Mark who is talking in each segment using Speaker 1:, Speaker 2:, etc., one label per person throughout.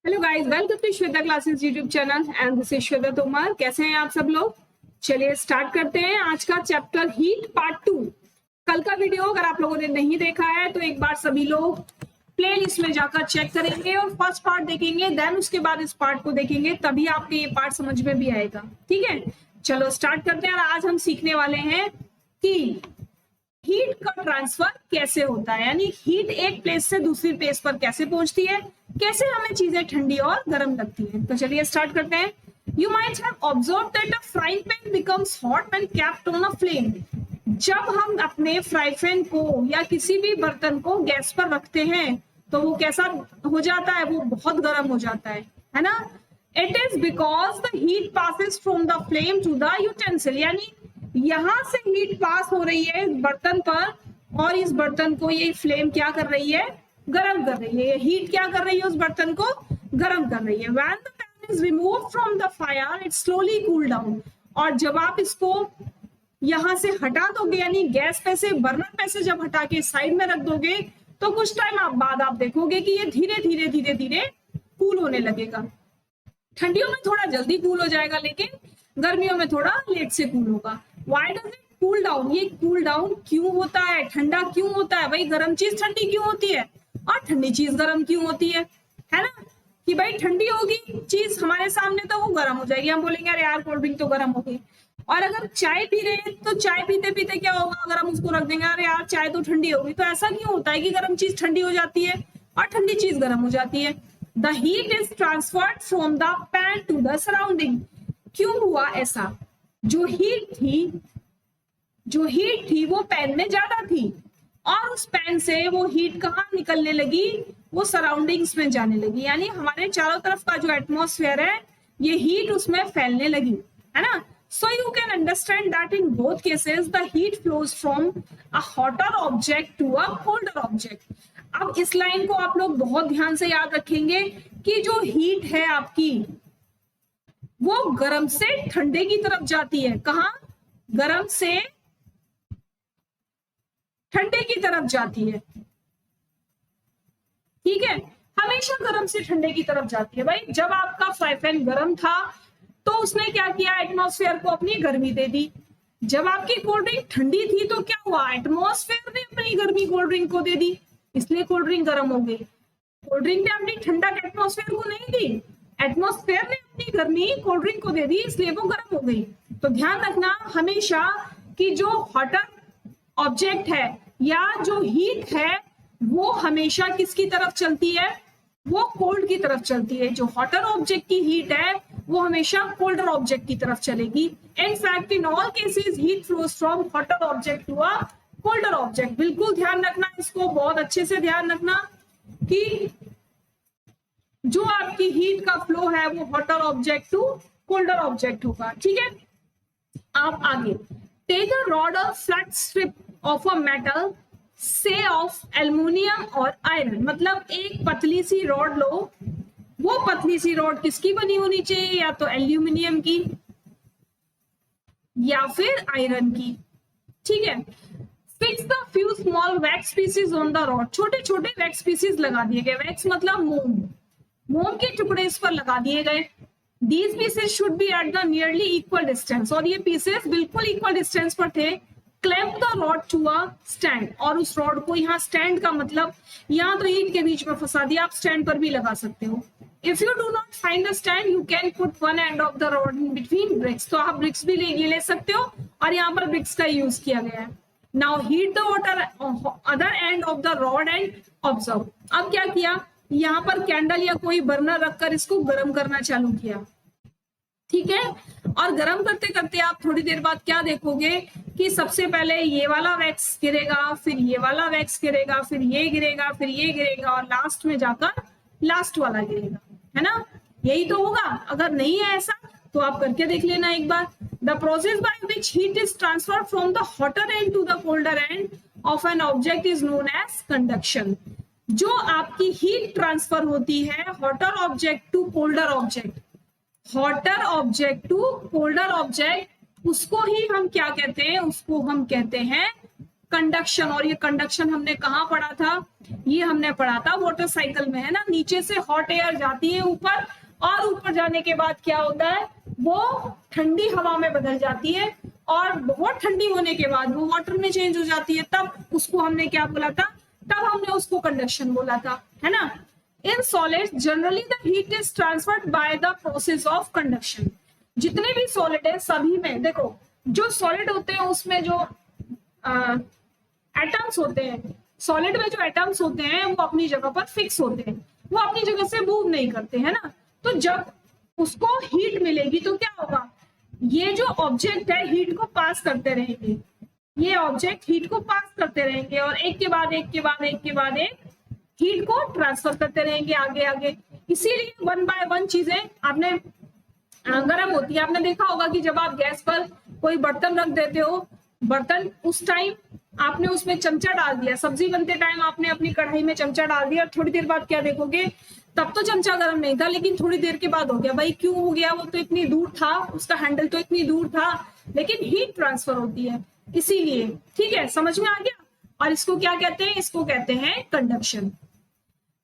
Speaker 1: Hello guys, welcome to Shweta classes YouTube channel and this is Shweta Tomar. कैसे हैं आप सब लोग? चलिए स्टार्ट करते हैं आज का चैप्टर हीट पार्ट 2। कल का वीडियो अगर आप लोगों ने नहीं देखा है तो एक बार सभी लोग प्ले लिस्ट में जाकर चेक करेंगे और फर्स्ट पार्ट देखेंगे, देन उसके बाद इस पार्ट को देखेंगे, तभी आपको ये पार्ट समझ में भी आएगा। ठीक है, चलो स्टार्ट करते हैं। और आज हम सीखने वाले हैं कि हीट का ट्रांसफर कैसे होता है, यानी हीट एक प्लेस से दूसरी प्लेस पर कैसे पहुंचती है, कैसे हमें चीजें ठंडी और गर्म लगती हैं। तो चलिए स्टार्ट करते हैं। You might have observed that a frying pan becomes hot when kept on a flame. जब हम अपने फ्राई पैन को या किसी भी बर्तन को गैस पर रखते हैं तो वो कैसा हो जाता है, वो बहुत गर्म हो जाता है ना। It is because the heat passes from the flame to the utensil, यानी यहां से हीट पास हो रही है इस बर्तन पर और इस बर्तन को ये फ्लेम क्या कर रही है, गर्म कर रही है। हीट क्या कर रही है, उस बर्तन को गर्म कर रही है। When the pan is removed from the fire, it slowly cool down। और जब आप इसको यहां से हटा दोगे, यानी गैस पे से, बर्नर पे से जब हटा के साइड में रख दोगे तो कुछ टाइम बाद आप देखोगे कि ये धीरे धीरे धीरे धीरे कूल होने लगेगा। ठंडियों में थोड़ा जल्दी कूल हो जाएगा, लेकिन गर्मियों में थोड़ा लेट से कूल होगा। Why does it cool down? ये कूल डाउन क्यों होता है, ठंडा क्यों होता है? भाई गर्म चीज ठंडी क्यों होती है और ठंडी चीज गर्म क्यों होती है ना? कि भाई ठंडी होगी चीज हमारे सामने तो वो गर्म हो जाएगी, हम बोलेंगे अरे यार कोल्ड ड्रिंक तो गर्म हो गई। और अगर चाय पी रहे हैं तो चाय पीते पीते क्या होगा, अगर हम उसको रख देंगे अरे यार चाय तो ठंडी हो गई। तो ऐसा क्यों होता है कि गर्म चीज ठंडी हो जाती है और ठंडी चीज गर्म हो जाती है? The heat is transferred from the pan to the surrounding. क्यों हुआ ऐसा? जो हीट थी वो पैन में ज्यादा थी और उस पैन से वो हीट कहाँ निकलने लगी, वो सराउंडिंग्स में जाने लगी, यानी हमारे चारों तरफ का जो एटमॉस्फेयर है ये हीट उसमें फैलने लगी, है ना। So you can understand that in both cases the heat flows from a hotter object to a colder object. अब इस लाइन को आप लोग बहुत ध्यान से याद रखेंगे कि जो हीट है आपकी वो गर्म से ठंडे की तरफ जाती है। कहाँ? गर्म से ठंडे की तरफ जाती है। ठीक है, हमेशा गर्म से ठंडे की तरफ जाती है। भाई जब आपका फ्राई पैन गर्म था तो उसने क्या किया, एटमॉस्फेयर को अपनी गर्मी दे दी। जब आपकी कोल्ड ड्रिंक ठंडी थी तो क्या हुआ, एटमॉस्फेयर ने अपनी गर्मी कोल्ड ड्रिंक को दे दी, इसलिए कोल्ड ड्रिंक गर्म हो गई। कोल्ड ड्रिंक ने अपनी ठंडक एटमॉस्फेयर को नहीं दी, एटमॉस्फेयर ने अपनी गर्मी कोल्ड ड्रिंक को दे दी, इसलिए वो गर्म हो गई। तो ध्यान रखना हमेशा कि जो हॉटर ऑब्जेक्ट है या जो हीट है वो हमेशा किसकी तरफ चलती है, वो कोल्ड की तरफ चलती है। जो हॉटर ऑब्जेक्ट की हीट है वो हमेशा कोल्डर ऑब्जेक्ट की तरफ चलेगी। In fact in all cases heat flows from hotter object to a colder object. बिल्कुल ध्यान रखना, इसको बहुत अच्छे से ध्यान रखना कि जो आपकी हीट का फ्लो है वो hotter object to colder object होगा। ठीक है, आप आगे टेक अ रॉड और flat strip of a metal से ऑफ एल्युमिनियम और आयरन। मतलब एक पतली सी रॉड लो, वो पतली सी रॉड किसकी बनी होनी चाहिए, या तो एल्यूमिनियम की या फिर आयरन की। ठीक है, fix the few small wax pieces on the rod. छोटे छोटे वैक्स पीसेस लगा दिए गए, वैक्स मतलब मोम के टुकड़े इस पर लगा दिए गए। These pieces should be at the nearly equal distance, और ये पीसेस बिल्कुल इक्वल डिस्टेंस पर थे। Clamp the rod to a stand, और उस रॉड को यहाँ स्टैंड का मतलब यहाँ तो ईंट के बीच में फंसा दिया, आप स्टैंड पर भी लगा सकते हो। If you do not find a stand you can put one end of the rod in between bricks. तो आप ब्रिक्स भी ले सकते हो और यहाँ पर ब्रिक्स का यूज किया गया है। Now heat the water other and of the rod and observe. अब क्या किया, यहाँ पर कैंडल या कोई बर्नर रखकर इसको गर्म करना चालू किया। ठीक है, और गर्म करते करते आप थोड़ी देर बाद क्या देखोगे कि सबसे पहले ये वाला वैक्स गिरेगा, फिर ये वाला वैक्स गिरेगा, फिर ये गिरेगा, फिर ये गिरेगा और लास्ट में जाकर लास्ट वाला गिरेगा, है ना। यही तो होगा। अगर नहीं है ऐसा तो आप करके देख लेना एक बार। The process by which heat is transferred from the hotter end to the colder end of an object is known as conduction. जो आपकी हीट ट्रांसफर होती है hotter object to colder object, hotter object to colder object, उसको ही हम क्या कहते हैं, उसको हम कहते हैं कंडक्शन। और ये कंडक्शन हमने कहाँ पढ़ा था? ये हमने पढ़ा था वाटर साइकिल में, है ना। नीचे से हॉट एयर जाती है ऊपर, और ऊपर जाने के बाद क्या होता है, वो ठंडी हवा में बदल जाती है, और बहुत ठंडी होने के बाद वो वाटर में चेंज हो जाती है। तब उसको हमने क्या बोला था? तब हमने उसको कंडक्शन बोला था, है ना। In solids generally the heat is transferred by the process of conduction. जितने भी सॉलिड है सभी में, देखो जो सॉलिड होते हैं उसमें जो एटम्स होते हैं, सॉलिड में जो एटम्स होते हैं वो अपनी जगह पर फिक्स होते हैं, वो अपनी जगह से मूव नहीं करते, है ना। तो जब उसको हीट मिलेगी तो क्या होगा, ये जो ऑब्जेक्ट है हीट को पास करते रहेंगे, ये ऑब्जेक्ट हीट को पास करते रहेंगे, और एक के बाद एक के बाद एक के बाद एक हीट को ट्रांसफर करते रहेंगे आगे आगे। इसीलिए वन बाय वन चीजें आपने गर्म होती है। आपने देखा होगा कि जब आप गैस पर कोई बर्तन रख देते हो, बर्तन उस टाइम आपने उसमें चमचा डाल दिया, सब्जी बनते टाइम आपने अपनी कढ़ाई में चमचा डाल दिया, और थोड़ी देर बाद क्या देखोगे, तब तो चमचा गर्म नहीं था, लेकिन थोड़ी देर के बाद हो गया। भाई क्यों हो गया? वो तो इतनी दूर था, उसका हैंडल तो इतनी दूर था, लेकिन हीट ट्रांसफर होती है इसीलिए। ठीक है, समझ में आ गया। और इसको क्या कहते हैं? इसको कहते हैं conduction.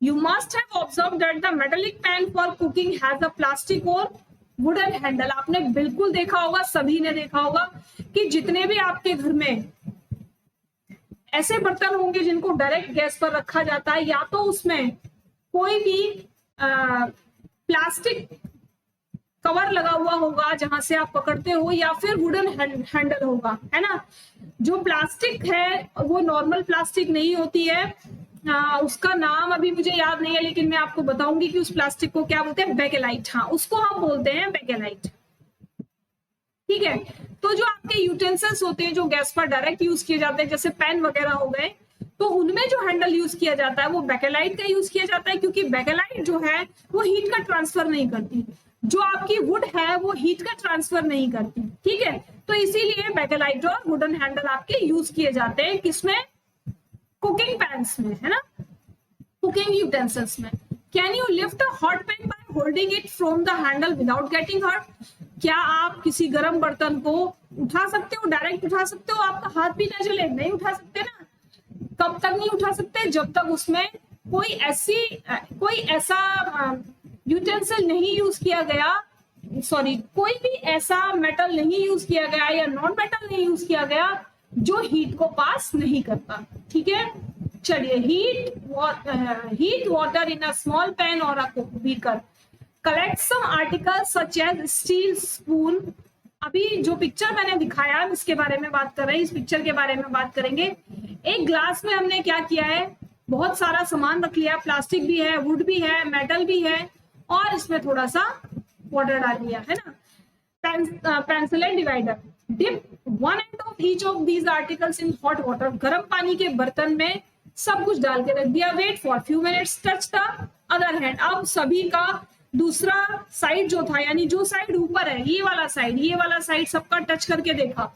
Speaker 1: You must have observed that the metallic pan for cooking has a plastic और वुडन हैंडल। आपने बिल्कुल देखा होगा, सभी ने देखा होगा कि जितने भी आपके घर में ऐसे बर्तन होंगे जिनको डायरेक्ट गैस पर रखा जाता है, या तो उसमें कोई भी प्लास्टिक कवर लगा हुआ होगा जहां से आप पकड़ते हो, या फिर वुडन हैंडल होगा, है ना। जो प्लास्टिक है वो नॉर्मल प्लास्टिक नहीं होती है, उसका नाम अभी मुझे याद नहीं है, लेकिन मैं आपको बताऊंगी कि उस प्लास्टिक को क्या बोलते हैं, बेकेलाइट। हाँ, उसको हम बोलते हैं बेकेलाइट। ठीक है, तो जो आपके यूटेंसिल्स होते हैं जो गैस पर डायरेक्ट यूज किए जाते हैं, जैसे पैन वगैरह हो गए, तो उनमें जो हैंडल यूज किया जाता है वो बेकेलाइट का यूज किया जाता है, क्योंकि बेकेलाइट जो है वो हीट का ट्रांसफर नहीं करती, जो आपकी वुड है वो हीट का ट्रांसफर नहीं करती। ठीक है, तो इसीलिए बेकेलाइट और वुडन हैंडल आपके यूज किए जाते हैं किसमें? कुकिंग पैन्स में, है ना, कुकिंग यूटेंसिल्स में। Can you lift a hot pan by holding it from the handle without getting hurt? क्या आप किसी गर्म बर्तन को उठा सकते हो, डायरेक्ट उठा सकते हो, आपका हाथ भी ना जले? नहीं उठा सकते ना। कब तक नहीं उठा सकते? जब तक उसमें कोई ऐसा यूटेंसिल नहीं यूज किया गया, सॉरी, कोई भी ऐसा मेटल नहीं यूज किया गया या नॉन मेटल नहीं यूज किया गया जो हीट को पास नहीं करता। ठीक है, चलिए, heat water in a small pan और a beaker, collect some article such as steel spoon. अभी जो पिक्चर मैंने दिखाया इसके बारे में बात कर रहे हैं, इस पिक्चर के बारे में बात करेंगे। एक ग्लास में हमने क्या किया है, बहुत सारा सामान रख लिया, प्लास्टिक भी है, वुड भी है, मेटल भी है, और इसमें थोड़ा सा वाटर डाल दिया, है ना। Pencil and divider, dip one end of each of these articles in hot water. गर्म पानी के बर्तन में सब कुछ डाल के रख दिया, wait for few minutes, touch the other hand. अब सभी का दूसरा साइड जो था, यानी जो साइड ऊपर है, ये वाला साइड सबका टच करके देखा।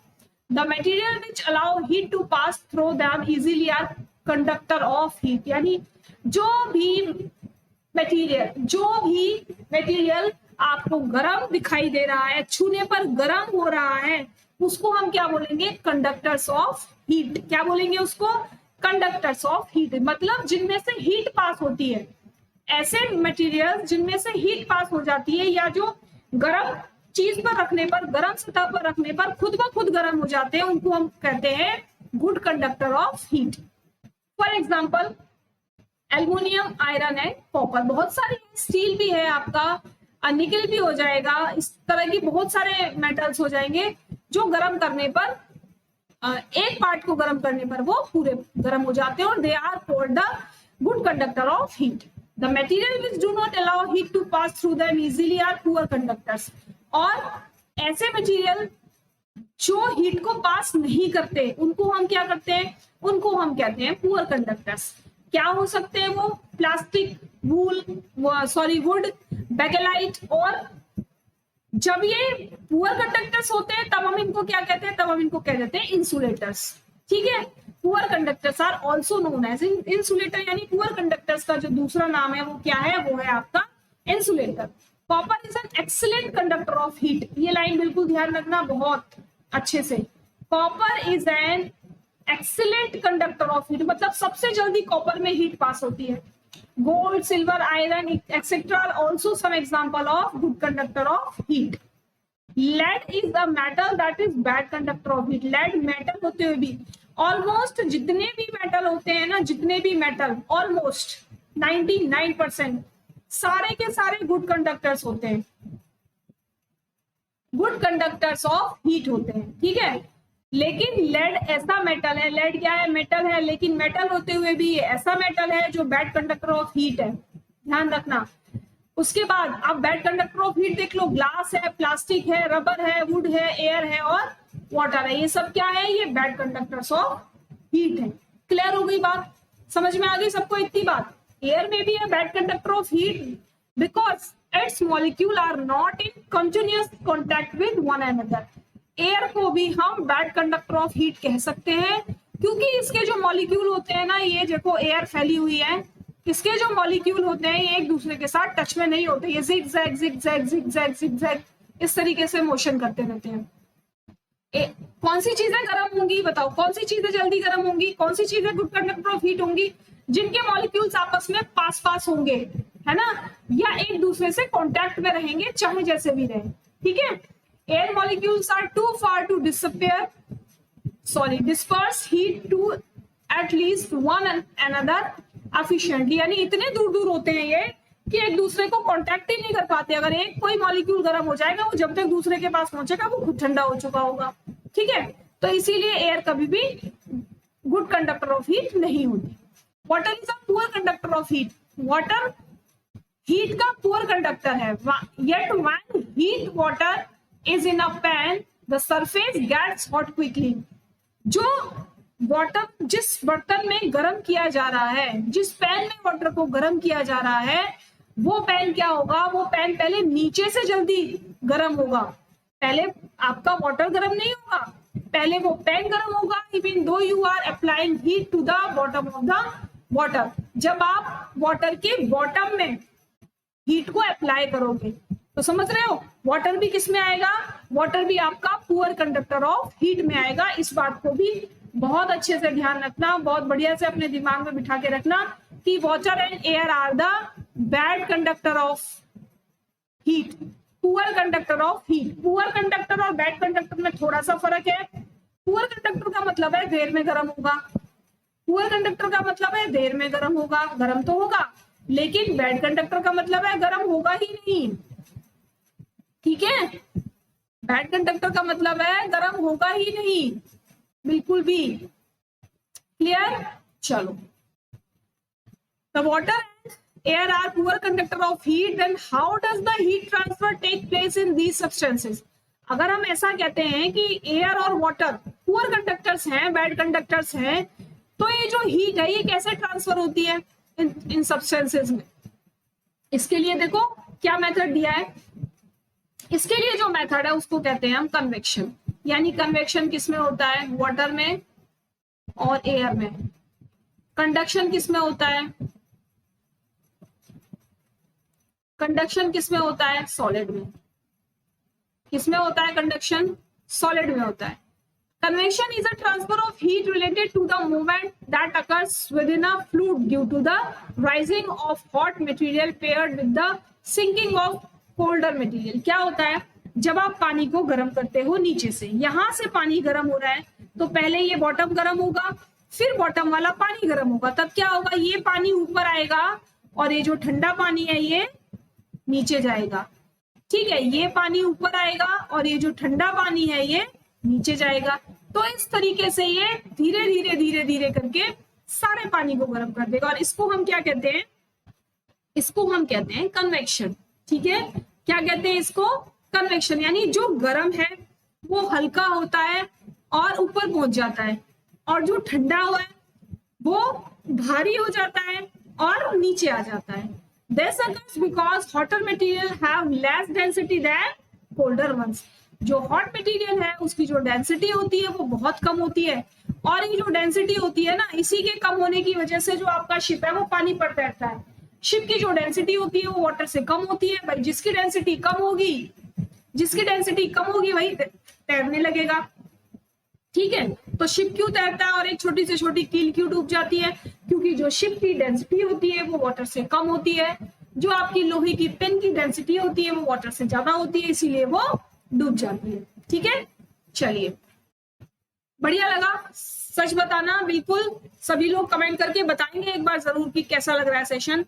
Speaker 1: The material which allow heat to pass through them easily are conductor of heat. यानी जो भी मटेरियल आपको गरम दिखाई दे रहा है, छूने पर गरम हो रहा है, उसको हम क्या बोलेंगे? Conductors of heat. क्या बोलेंगे उसको? Conductors of heat. मतलब जिनमें से हीट पास होती है, ऐसे मटेरियल जिनमें से हीट पास हो जाती है, या जो गरम चीज पर रखने पर, गरम सतह पर रखने पर खुद ब खुद गरम हो जाते हैं, उनको हम कहते हैं good conductor of heat. For example aluminium, iron and copper. बहुत सारी, स्टील भी है आपका, निकल भी हो जाएगा, इस तरह की बहुत सारे मेटल्स हो जाएंगे जो गर्म करने पर, एक पार्ट को गर्म करने पर वो पूरे गर्म हो जाते हैं, और they are called the good conductor of heat. The material which do not allow heat to pass through them easily are poor conductors. और ऐसे मटेरियल जो हीट को पास नहीं करते, उनको हम क्या करते हैं? उनको हम कहते हैं पुअर कंडक्टर्स। क्या हो सकते हैं वो? Plastic, would, bakelite. और जब ये पुअर कंडक्टर्स होते हैं तब हम इनको क्या कहते हैं? तब हम इनको कह देते हैं इंसुलेटर्स। ठीक है, poor conductors are also known as insulator. यानी पुअर कंडक्टर्स का जो दूसरा नाम है वो क्या है? वो है आपका insulator. Copper is an excellent conductor of heat. ये लाइन बिल्कुल ध्यान रखना बहुत अच्छे से। Copper is an excellent conductor of heat, मतलब सबसे जल्दी कॉपर में हीट पास होती है। Gold, silver, iron etcetera are also some example of good conductor of heat. Lead is the metal that is bad conductor of heat. Lead metal होते हुए भी almost जितने भी मेटल होते हैं ना, जितने भी मेटल ऑलमोस्ट 99% सारे के सारे गुड कंडक्टर्स होते हैं, गुड कंडक्टर्स ऑफ हीट होते हैं, ठीक है। लेकिन लेड ऐसा मेटल है, लेड क्या है, मेटल है, लेकिन मेटल होते हुए भी ये ऐसा मेटल है जो बैड कंडक्टर ऑफ हीट है, ध्यान रखना। उसके बाद आप बैड कंडक्टर ऑफ हीट देख लो, ग्लास है, प्लास्टिक है, रबर है, वुड है, एयर है और वाटर है, ये सब क्या है, ये बैड कंडक्टर्स ऑफ हीट है। क्लियर हो गई बात, समझ में आ गई सबको इतनी बात। एयर में भी है bad conductor of heat because its molecule are not in continuous contact with one another. Air को भी हम बैड कंडक्टर ऑफ हीट कह सकते हैं क्योंकि इसके जो मॉलिक्यूल होते हैं ना, ये देखो एयर फैली हुई है, इसके जो मॉलिक्यूल होते हैं ये एक दूसरे के साथ टच में नहीं होते, ये zig zag zig zag zig zag zig zag इस तरीके से मोशन करते रहते हैं। कौन सी चीजें गर्म होंगी बताओ, कौन सी चीजें जल्दी गर्म होंगी, कौन सी चीजें गुड कंडक्टर ऑफ हीट होंगी, जिनके मॉलिक्यूल्स आपस में पास पास होंगे, है ना, या एक दूसरे से कांटेक्ट में रहेंगे, चाहे जैसे भी रहे, ठीक है। Air molecules are too far to disperse heat to at least one another efficiently, यानी इतने दूर दूर होते हैं ये कि एक दूसरे को कांटेक्ट ही नहीं कर पाते। अगर एक कोई मॉलिक्यूल गर्म हो जाएगा, वो जब तक दूसरे के पास पहुंचेगा वो खुद ठंडा हो चुका होगा, ठीक है। तो इसीलिए एयर कभी भी गुड कंडक्टर ऑफ हीट नहीं होती। Water is a poor conductor of heat. Water heat का पुअर कंडक्टर है, yet when heat water is in a pan the surface gets hot quickly. जो वाटर जिस बर्तन में गर्म किया जा रहा है, जिस पैन में वाटर को गर्म किया जा रहा है, वो पैन क्या होगा, वो पैन पहले नीचे से जल्दी गर्म होगा। पहले आपका वाटर गर्म नहीं होगा, पहले वो पैन गर्म होगा, even though you are applying heat to the bottom of the water. जब आप वाटर के बॉटम में हीट को अप्लाई करोगे तो समझ रहे हो, वाटर भी किस में आएगा, वाटर भी आपका पुअर कंडक्टर ऑफ हीट में आएगा। इस बात को भी बहुत अच्छे से ध्यान रखना, बहुत बढ़िया से अपने दिमाग में बिठा के रखना कि water and air are the bad conductor of heat, poor conductor of heat. Poor conductor और बैड कंडक्टर में थोड़ा सा फर्क है। पुअर कंडक्टर का मतलब है देर में गर्म होगा, पुअर कंडक्टर का मतलब है देर में गर्म होगा, गर्म तो होगा, लेकिन बैड कंडक्टर का मतलब है गर्म होगा ही नहीं, ठीक है। बैड कंडक्टर का मतलब है गर्म होगा ही नहीं बिल्कुल भी। क्लियर, चलो। The water and air are poor conductor of heat, then how does the heat transfer take place in these substances? अगर हम ऐसा कहते हैं कि एयर और वाटर पुअर कंडक्टर्स हैं, बैड कंडक्टर्स हैं, तो ये जो हीट है ये कैसे ट्रांसफर होती है इन सब्सटेंसेस में? इसके लिए देखो क्या मेथड दिया है। इसके लिए जो मेथड है उसको कहते हैं हम कन्वेक्शन। यानी कन्वेक्शन किसमें होता है, वाटर में और एयर में। कंडक्शन किसमें होता है, कंडक्शन किसमें होता है, सॉलिड में। किसमें होता है कंडक्शन, सॉलिड में होता है। Convection is a transfer of heat related to the movement that occurs within a fluid due to the rising of hot material paired with the sinking of colder material। क्या होता है, जब आप पानी को गर्म करते हो नीचे से, यहां से पानी गर्म हो रहा है तो पहले ये बॉटम गर्म होगा, फिर बॉटम वाला पानी गर्म होगा, तब क्या होगा, ये पानी ऊपर आएगा और ये जो ठंडा पानी है ये नीचे जाएगा, ठीक है। ये पानी ऊपर आएगा और ये जो ठंडा पानी है ये नीचे जाएगा। तो इस तरीके से ये धीरे धीरे धीरे धीरे करके सारे पानी को गर्म कर देगा और इसको हम क्या कहते हैं, इसको हम कहते हैं कन्वेक्शन, ठीक है। क्या कहते हैं इसको, कन्वेक्शन। यानी जो गर्म है वो हल्का होता है और ऊपर पहुंच जाता है, और जो ठंडा हुआ है वो भारी हो जाता है और नीचे आ जाता है। This occurs because hotter material have less density than colder ones। जो हॉट मटेरियल है उसकी जो डेंसिटी होती है वो बहुत कम होती है, और ये जो डेंसिटी होती है ना, इसी के कम होने की वजह से जो आपका शिप है वो पानी पर तैरता है। शिप की जो डेंसिटी होती है वो वाटर से कम होती है। भाई जिसकी डेंसिटी कम होगी, जिसकी डेंसिटी कम होगी वही तैरने लगेगा, ठीक है, तो शिप क्यों तैरता है और एक छोटी से छोटी कील क्यों डूब जाती है? क्योंकि जो शिप की डेंसिटी होती है वो वाटर से कम होती है, जो आपकी लोहे की पेन की डेंसिटी होती है वो वाटर से ज्यादा होती है, इसीलिए वो डूब जाती है। ठीक है, चलिए, बढ़िया लगा? सच बताना बिल्कुल, सभी लोग कमेंट करके बताएंगे एक बार जरूर कि कैसा लग रहा है सेशन।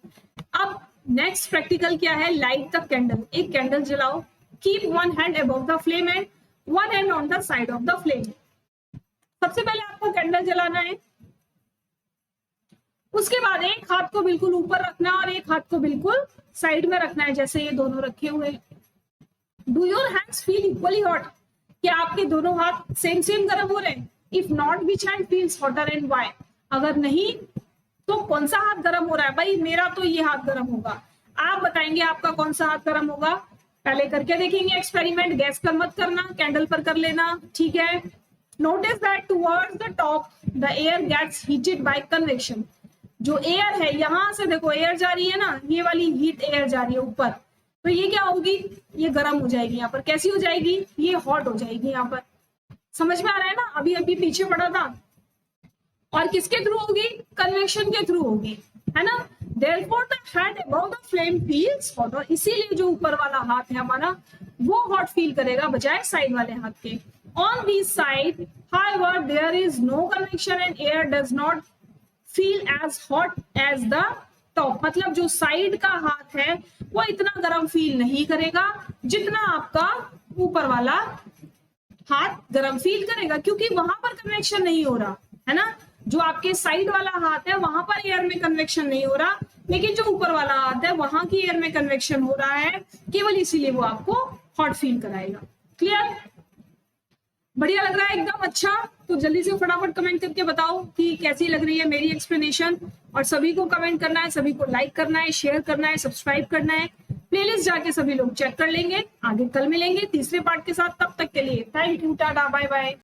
Speaker 1: अब नेक्स्ट प्रैक्टिकल क्या है? Light the candle. एक कैंडल जलाओ, keep one hand above the flame and one hand on the side of the flame. सबसे पहले आपको कैंडल जलाना है, उसके बाद एक हाथ को बिल्कुल ऊपर रखना और एक हाथ को बिल्कुल साइड में रखना है, जैसे ये दोनों रखे हुए। Do your hands feel equally hot? क्या आपके दोनों हाथ सेम सेम गर्म हो रहे हैं? If not, which hand feels hotter and why? अगर नहीं तो कौन सा हाथ गर्म हो रहा है? भाई मेरा तो ये हाथ गर्म होगा, आप बताएंगे आपका कौन सा हाथ गर्म होगा। पहले करके देखेंगे एक्सपेरिमेंट, गैस पर मत करना, कैंडल पर कर लेना। ठीक है, notice that towards the top the air gets heated by convection. जो एयर है यहां से देखो, एयर जा रही है ना, ये वाली हीट एयर जा रही है ऊपर, तो ये क्या होगी? ये गर्म हो जाएगी। यहाँ पर कैसी हो जाएगी? ये हॉट हो जाएगी। यहाँ पर समझ में आ रहा है ना? अभी अभी पीछे पड़ा था। और किसके थ्रू होगी? कन्वेक्शन के थ्रू होगी, है ना? Therefore the hand above the flame feels hotter। इसीलिए जो ऊपर वाला हाथ है हमारा वो हॉट फील करेगा बजाय साइड वाले हाथ के। On this side, however, there is no convection and air does not feel as hot as the top। मतलब जो साइड का हाथ है वो इतना गर्म फील नहीं करेगा जितना आपका ऊपर वाला हाथ गर्म फील करेगा, क्योंकि वहां पर कन्वेक्शन नहीं हो रहा है ना। जो आपके साइड वाला हाथ है वहां पर एयर में कन्वेक्शन नहीं हो रहा, लेकिन जो ऊपर वाला हाथ है वहां की एयर में कन्वेक्शन हो रहा है, केवल इसीलिए वो आपको हॉट फील कराएगा। क्लियर? बढ़िया लग रहा है एकदम? अच्छा, तो जल्दी से फटाफट कमेंट करके बताओ कि कैसी लग रही है मेरी एक्सप्लेनेशन। और सभी को कमेंट करना है, सभी को लाइक करना है, शेयर करना है, सब्सक्राइब करना है। प्लेलिस्ट जाके सभी लोग चेक कर लेंगे। आगे कल मिलेंगे तीसरे पार्ट के साथ, तब तक के लिए thank you, tata, bye bye.